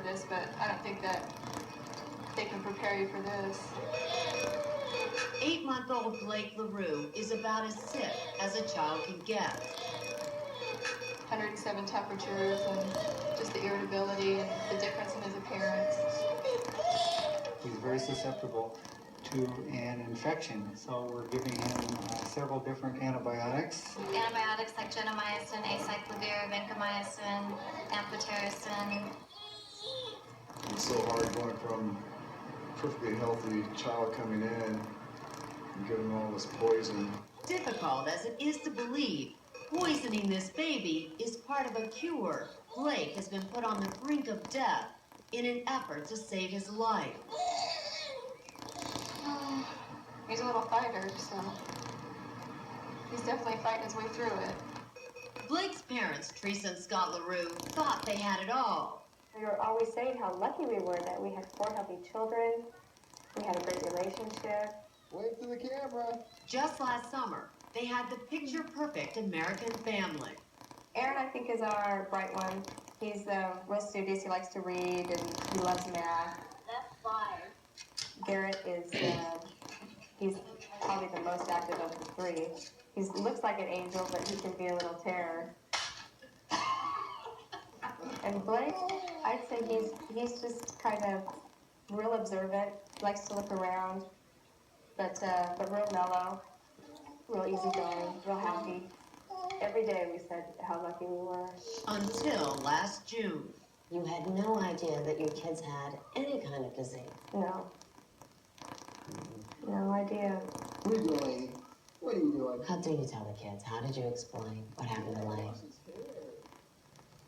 this, but I don't think that they can prepare you for this. 8-month-old Blake LaRue is about as sick as a child can get. 107 temperatures and just the irritability and the difference in his appearance. He's very susceptible to an infection, so we're giving him several different antibiotics. Antibiotics like gentamicin, acyclovir, vancomycin, amphotericin. It's so hard going from a perfectly healthy child coming in and giving all this poison. Difficult as it is to believe, poisoning this baby is part of a cure. Blake has been put on the brink of death in an effort to save his life. He's a little fighter, so he's definitely fighting his way through it. Blake's parents, Teresa and Scott LaRue, thought they had it all. We were always saying how lucky we were that we had 4 healthy children. We had a great relationship. Wave to the camera. Just last summer, they had the picture-perfect American family. Aaron, I think, is our bright one. He's real studious. He likes to read, and he loves math. That's 5. Garrett is, he's probably the most active of the 3. He looks like an angel, but he can be a little terror. And Blake, I'd say he's just kind of real observant, likes to look around, but real mellow, real easygoing, real happy. Every day we said how lucky we were. Until last June. You had no idea that your kids had any kind of disease. No. No idea. What are you doing? What are you doing? How do you tell the kids? How did you explain what happened to Lane?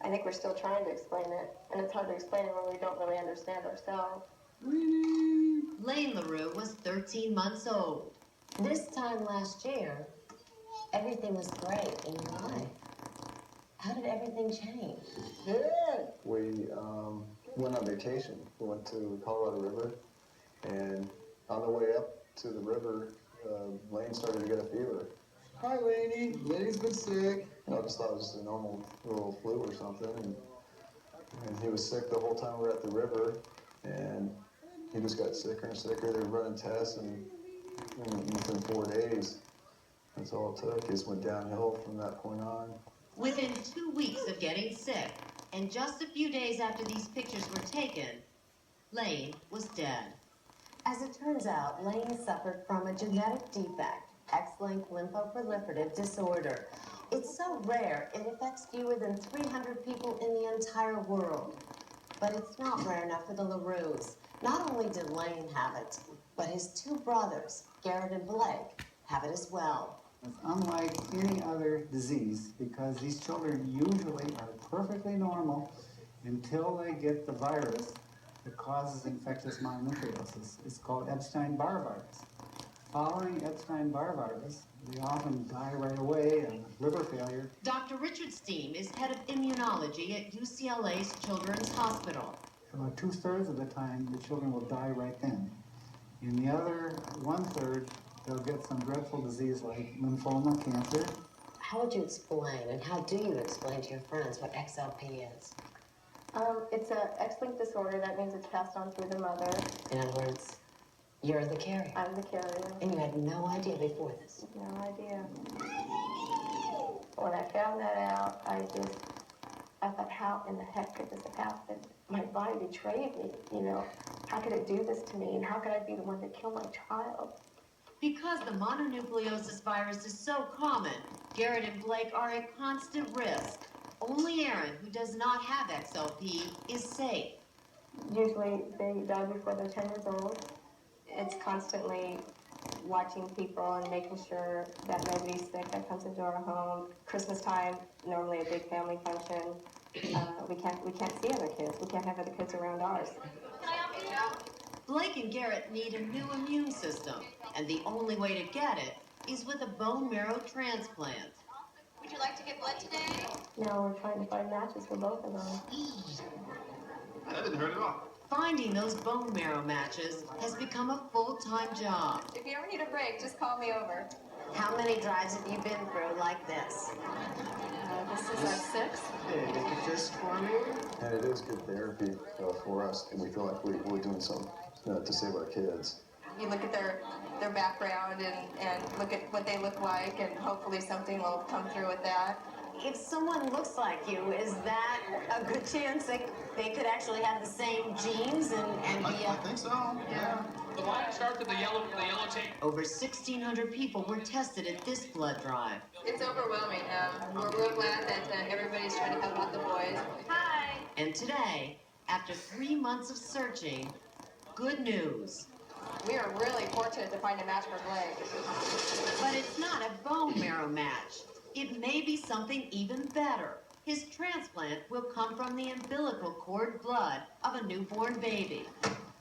I think we're still trying to explain it, and it's hard to explain it when we don't really understand ourselves. Lane LaRue was 13 months old. This time last year, everything was great in your life. How did everything change? We went on vacation. We went to Colorado River, and on the way up to the river, Lane started to get a fever. Hi, Laney. Laney's been sick. I just thought it was just a normal little flu or something. And he was sick the whole time we were at the river, and he just got sicker and sicker. They were running tests, and within 4 days, that's all it took. He just went downhill from that point on. Within 2 weeks of getting sick, and just a few days after these pictures were taken, Lane was dead. As it turns out, Lane suffered from a genetic defect, X-linked lymphoproliferative disorder. It's so rare, it affects fewer than 300 people in the entire world. But it's not rare enough for the LaRues. Not only did Lane have it, but his 2 brothers, Garrett and Blake, have it as well. It's unlike any other disease because these children usually are perfectly normal until they get the virus that causes infectious mononucleosis. It's called Epstein-Barr virus. Following Epstein-Barr virus, they often die right away of liver failure. Dr. Richard Steen is head of immunology at UCLA's Children's Hospital. About 2/3 of the time, the children will die right then. In the other 1/3, they'll get some dreadful disease like lymphoma, cancer. How would you explain, and how do you explain to your friends what XLP is? It's an X-linked disorder. That means it's passed on through the mother. In other words, you're the carrier. I'm the carrier. And you had no idea before this. No idea. When I found that out, I thought, how in the heck could this have happened? My body betrayed me, you know. How could it do this to me? And how could I be the one to kill my child? Because the mononucleosis virus is so common, Garrett and Blake are at constant risk. Only Aaron, who does not have XLP, is safe. Usually they die before they're 10 years old. It's constantly watching people and making sure that nobody's sick that comes into our home. Christmas time, normally a big family function. We can't see other kids. We can't have other kids around ours. Can I help you out? Blake and Garrett need a new immune system, and the only way to get it is with a bone marrow transplant. Would you like to get blood today? Now we're trying to find matches for both of them. That didn't hurt at all. Finding those bone marrow matches has become a full-time job. If you ever need a break, just call me over. How many drives have you been through like this? This is our sixth. Just for me? And it is good therapy for us, and we feel like we're doing something to save our kids. You look at their background and look at what they look like, and hopefully something will come through with that. If someone looks like you, is that a good chance that they could actually have the same genes and be I think so, yeah. The line starts at the yellow tape. Over 1,600 people were tested at this blood drive. It's overwhelming. We're real glad that everybody's trying to help out the boys. Hi. And today, after 3 months of searching, good news. We are really fortunate to find a match for Blake. But it's not a bone marrow match. It may be something even better. His transplant will come from the umbilical cord blood of a newborn baby.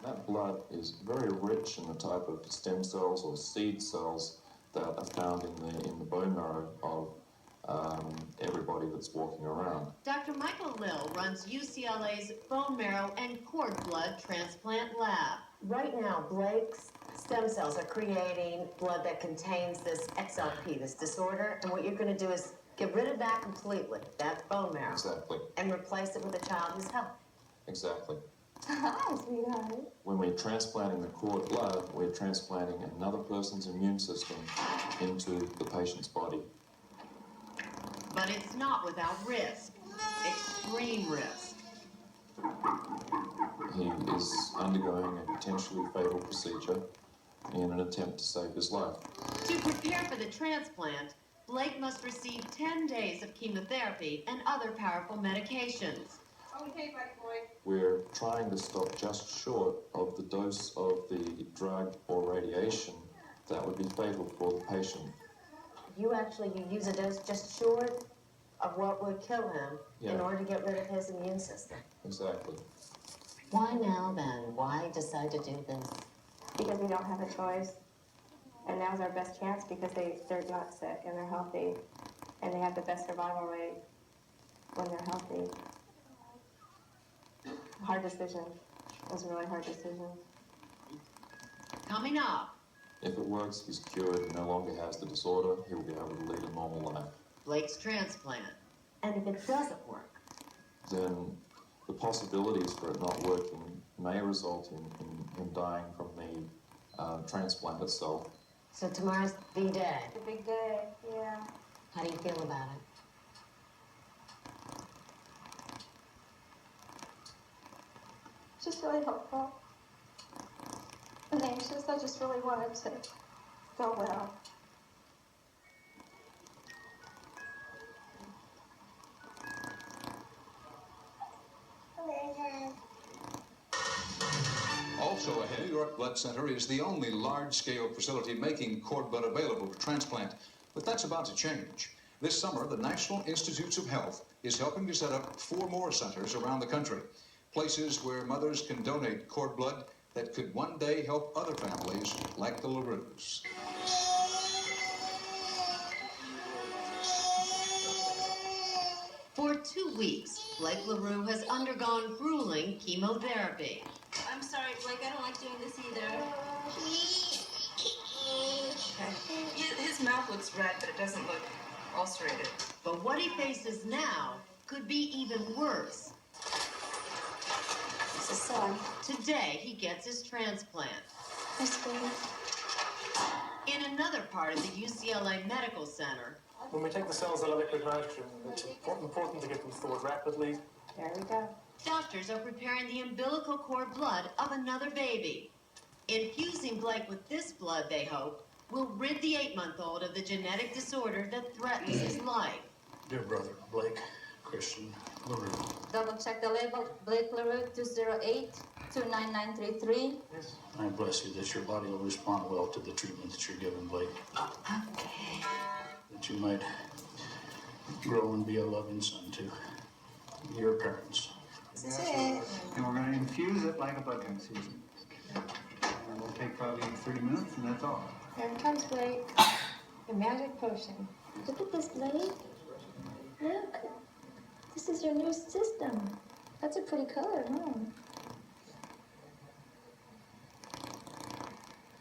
That blood is very rich in the type of stem cells or seed cells that are found in the bone marrow of everybody that's walking around. Dr. Michael Lill runs UCLA's bone marrow and cord blood transplant lab. Right now, Blake's stem cells are creating blood that contains this XLP, this disorder, and what you're going to do is get rid of that completely, that bone marrow, Exactly. and replace it with a child who's healthy. Exactly. Hi, sweetheart. When we're transplanting the cord blood, we're transplanting another person's immune system into the patient's body. But it's not without risk, extreme risk. He is undergoing a potentially fatal procedure in an attempt to save his life. To prepare for the transplant, Blake must receive 10 days of chemotherapy and other powerful medications. Okay, buddy boy. We're trying to stop just short of the dose of the drug or radiation that would be fatal for the patient. You use a dose just short of what would kill him in Yeah. order to get rid of his immune system. Exactly. Why now then? Why decide to do this? Because we don't have a choice. And now's our best chance because they're not sick and they're healthy. And they have the best survival rate when they're healthy. Hard decision. It was a really hard decision. Coming up, If it works, he's cured, he no longer has the disorder, he will be able to lead a normal life. Blake's transplant. And if it doesn't work, Then the possibilities for it not working may result in him dying from the transplant itself. so tomorrow's the day. It's a big day, yeah. How do you feel about it? Just really hopeful and anxious. I just really wanted to go well. Also ahead, New York Blood Center is the only large-scale facility making cord blood available for transplant. But that's about to change. This summer, the National Institutes of Health is helping to set up 4 more centers around the country. Places where mothers can donate cord blood that could one day help other families like the LaRues. For 2 weeks, Blake LaRue has undergone grueling chemotherapy. I'm sorry, Blake, I don't like doing this either. His mouth looks red, but it doesn't look ulcerated. But what he faces now could be even worse. It's a son. Today, he gets his transplant. Yes, baby. In another part of the UCLA Medical Center, When we take the cells out of liquid nitrogen, it's important to get them thawed rapidly. There we go. doctors are preparing the umbilical cord blood of another baby. Infusing Blake with this blood, they hope, will rid the 8-month-old of the genetic disorder that threatens his life. Dear brother, Blake Christian LaRue. Double check the label. Blake LaRue 208-29933. Yes. I bless you that your body will respond well to the treatment that you're given, Blake. Okay. That you might grow and be a loving son to your parents. That's it. And we're going to infuse it like a blood transfusion. And it'll take probably 30 minutes, and that's all. Here it comes, Blake. The magic potion. Look at this, Blake. Look. This is your new system. That's a pretty color, huh?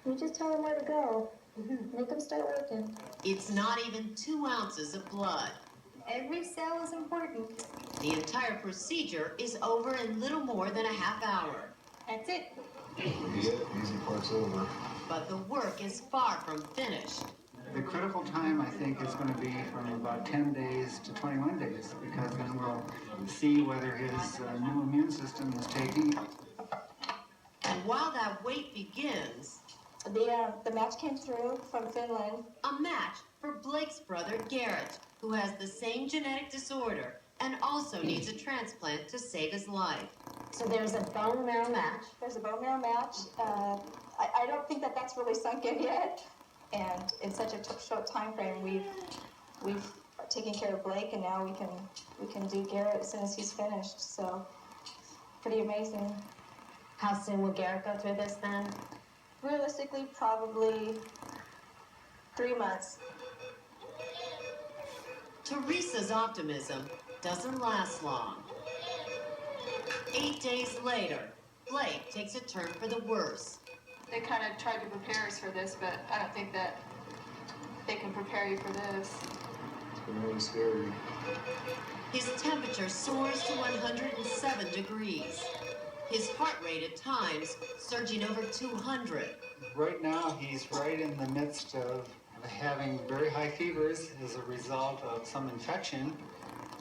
You just tell him where to go. Make them start working. It's not even 2 ounces of blood. Every cell is important. The entire procedure is over in little more than a half hour. That's it. Easy part's over. But the work is far from finished. The critical time, I think, is going to be from about 10 days to 21 days, because then we'll see whether his new immune system is taking. And while that wait begins, the match came through from Finland. a match for Blake's brother Garrett, who has the same genetic disorder and also needs a transplant to save his life. So there's a bone marrow match. There's a bone marrow match. I don't think that that's really sunk in yet. And in such a short time frame, we've taken care of Blake, and now we can do Garrett as soon as he's finished. So pretty amazing. How soon will Garrett go through this then? Realistically, probably 3 months. Teresa's optimism doesn't last long. 8 days later, Blake takes a turn for the worse. They kind of tried to prepare us for this, but I don't think that they can prepare you for this. It's been really scary. His temperature soars to 107 degrees. His heart rate at times surging over 200. Right now, he's right in the midst of having very high fevers as a result of some infection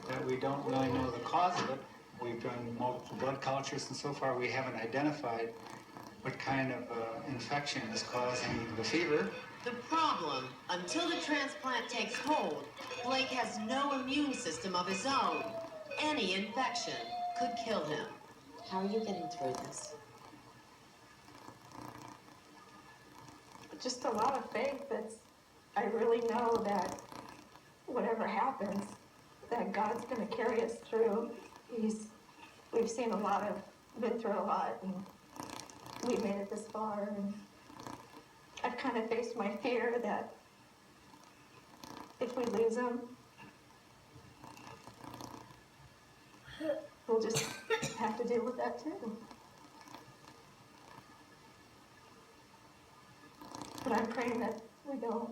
that we don't really know the cause of it. We've done multiple blood cultures, and so far we haven't identified what kind of infection is causing the fever. The problem, until the transplant takes hold, Blake has no immune system of his own. Any infection could kill him. How are you getting through this? Just a lot of faith. I really know that whatever happens, that God's going to carry us through. We've seen a lot been through a lot, and we've made it this far. And I've kind of faced my fear that if we lose him, we'll just have to deal with that too. But I'm praying that we don't.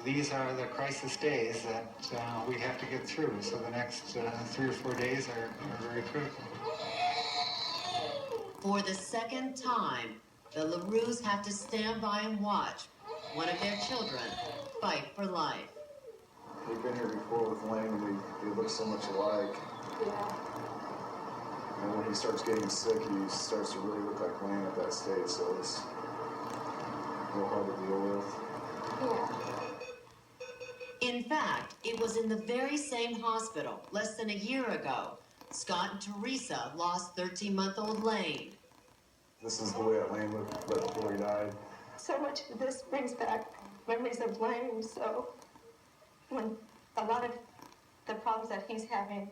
These are the crisis days that we have to get through, so the next 3 or 4 days are very critical. For the second time, the LaRues have to stand by and watch one of their children fight for life. We've been here before with Lane, and they look so much alike. Yeah. And when he starts getting sick, he starts to really look like Lane at that stage, so it's a little hard to deal with. Yeah. In fact, it was in the very same hospital less than a year ago Scott and Teresa lost 13-month-old Lane. This is the way that Lane looked right before he died. So much of this brings back memories of Lane, so when a lot of the problems that he's having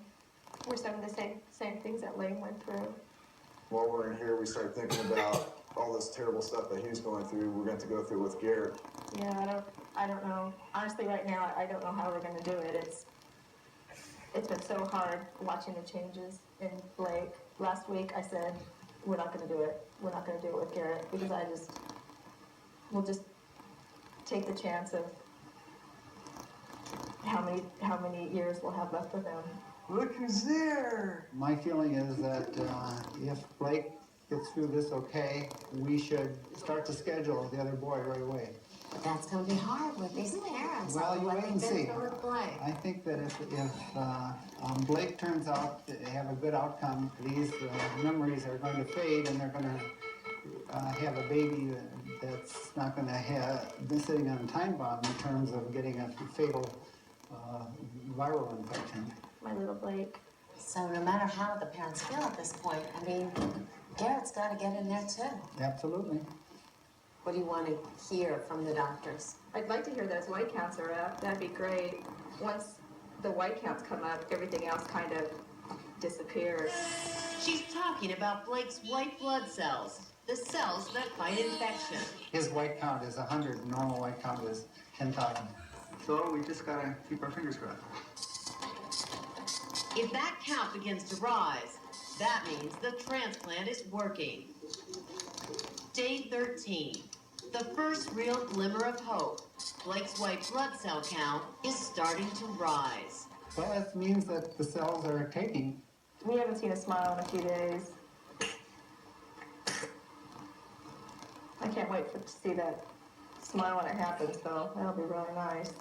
were some of the same things that Lane went through. While we're in here, we start thinking about all this terrible stuff that he's going through, we're going to go through with Garrett. Yeah, I don't know. Honestly, right now, I don't know how we're going to do it. It's been so hard watching the changes in Blake. Last week, I said, we're not going to do it. We're not going to do it with Garrett, because we'll just take the chance of how many years we'll have left with him. Look who's there! My feeling is that if Blake gets through this okay, we should start to schedule the other boy right away. That's going to be hard with these parents. Well, you wait and see. With Blake. I think that if Blake turns out to have a good outcome, these memories are going to fade, and they're going to have a baby that's not going to have been sitting on a time bomb in terms of getting a fatal viral infection. My little Blake. So no matter how the parents feel at this point, I mean, Garrett's got to get in there too. Absolutely. What do you want to hear from the doctors? I'd like to hear that his white counts are up. That'd be great. Once the white counts come up, everything else kind of disappears. She's talking about Blake's white blood cells, the cells that fight infection. His white count is 100, the normal white count is 10,000. So we just gotta keep our fingers crossed. If that count begins to rise, that means the transplant is working. Day 13. The first real glimmer of hope. Blake's white blood cell count is starting to rise. Well, that means that the cells are taking. We haven't seen a smile in a few days. I can't wait to see that smile when it happens, though. That'll be really nice.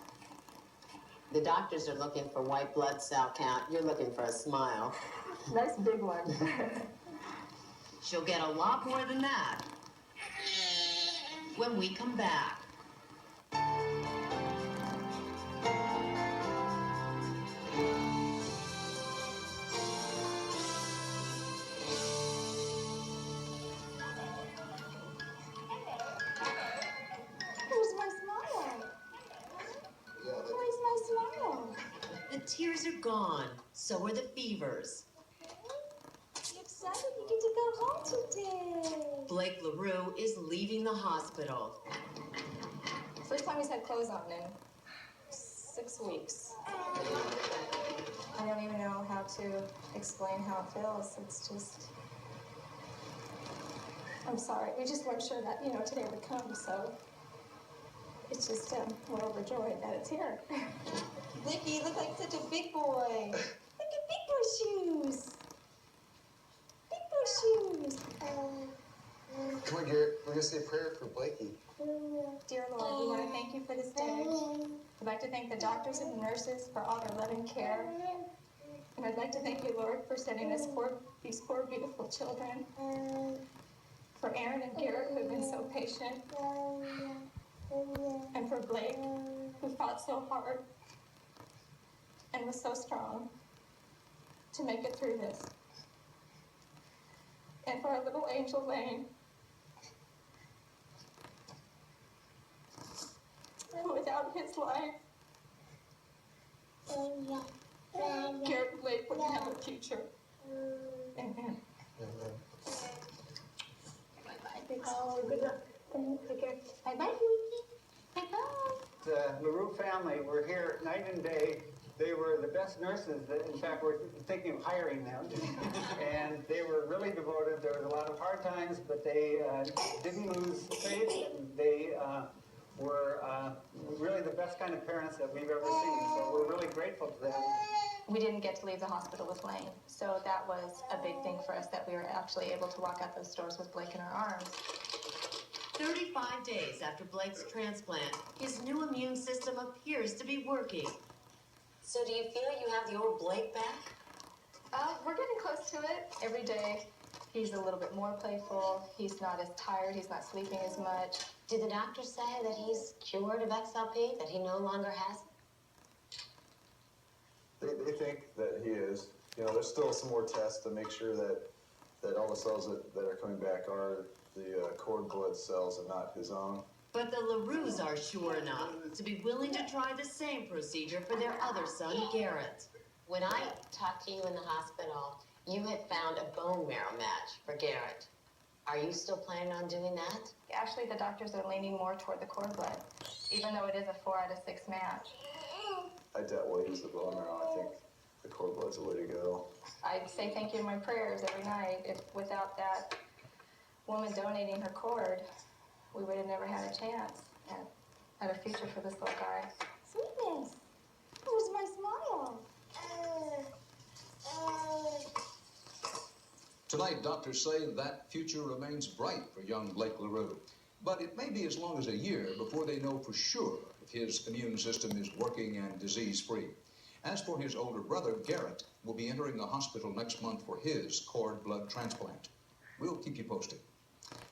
The doctors are looking for white blood cell count. You're looking for a smile. Nice big one. She'll get a lot more than that when we come back. Where's my smile? Where's my smile? The tears are gone, so are the fevers. I'm excited you get to go home today. Blake LaRue is leaving the hospital. First time he's had clothes on in 6 weeks. I don't even know how to explain how it feels. It's just... I'm sorry. We just weren't sure that, today would come, so it's just, we're overjoyed that it's here. Blakey, you look like such a big boy. Look at big boy shoes. Big boy shoes. Come on, Garrett. We're going to say a prayer for Blakey. Dear Lord, we want to thank you for this day. We'd like to thank the doctors and the nurses for all their loving care. And I'd like to thank you, Lord, for sending these poor, beautiful children. For Aaron and Garrett, who have been so patient. And for Blake, who fought so hard and was so strong to make it through this. And for our little angel Lane, and without his life, Garrett and Blake wouldn't have a future. Amen. Oh, good luck. Bye-bye. The LaRue family were here night and day. They were the best nurses. In fact, we're thinking of hiring them. And they were really devoted. There was a lot of hard times, but they didn't lose faith. They were really the best kind of parents that we've ever seen. So we're really grateful to them. We didn't get to leave the hospital with Lane, so that was a big thing for us, that we were actually able to walk out those doors with Blake in our arms. 35 days after Blake's transplant, his new immune system appears to be working. So do you feel you have the old Blake back? We're getting close to it. Every day, he's a little bit more playful. He's not as tired. He's not sleeping as much. Did the doctor say that he's cured of XLP, that he no longer has? They think that he is. There's still some more tests to make sure that all the cells that are coming back are the cord blood cells and not his own. But the LaRues are sure enough to be willing to try the same procedure for their other son, Garrett. When I talked to you in the hospital, you had found a bone marrow match for Garrett. Are you still planning on doing that? Actually, the doctors are leaning more toward the cord blood, even though it is a 4 out of 6 match. I doubt we'll use the bone marrow. I think the cord blood's the way to go. I say thank you in my prayers every night. If without that woman donating her cord, we would have never had a chance at a future for this little guy. Sweetness. Where's my smile? Tonight, doctors say that future remains bright for young Blake LaRue. But it may be as long as a year before they know for sure if his immune system is working and disease-free. As for his older brother, Garrett will be entering the hospital next month for his cord blood transplant. We'll keep you posted.